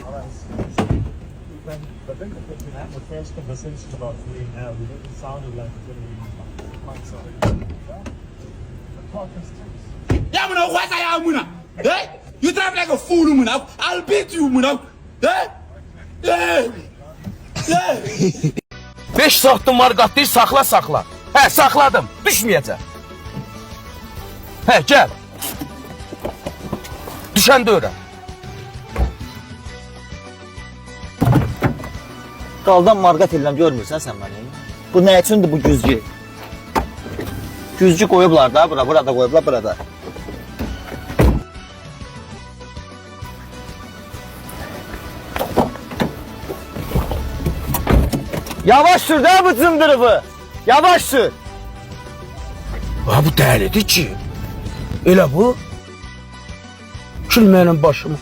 I think the first conversation about me now, it sounded like Yeah, Muna, what I am, Muna? Eh? You drive like a fool, Muna. I'll beat you, Muna. Eh? Eh? Eh? 5 saatım var qatlayır, saxla, saxla. Hə, saxladım, düşməyəcək. Hə, gəl. Düşəndə öyrən. Qaldan marqat edirəm, görmürsən sən məni? Bu nə üçündür bu güzgü? Güzgü qoyublar da, burada qoyublar, burada. Yavaş sür da bu cındırıbı. Yavaş sür. Ha, bu dəlidir ki. Elə bu. Kül mənim başıma.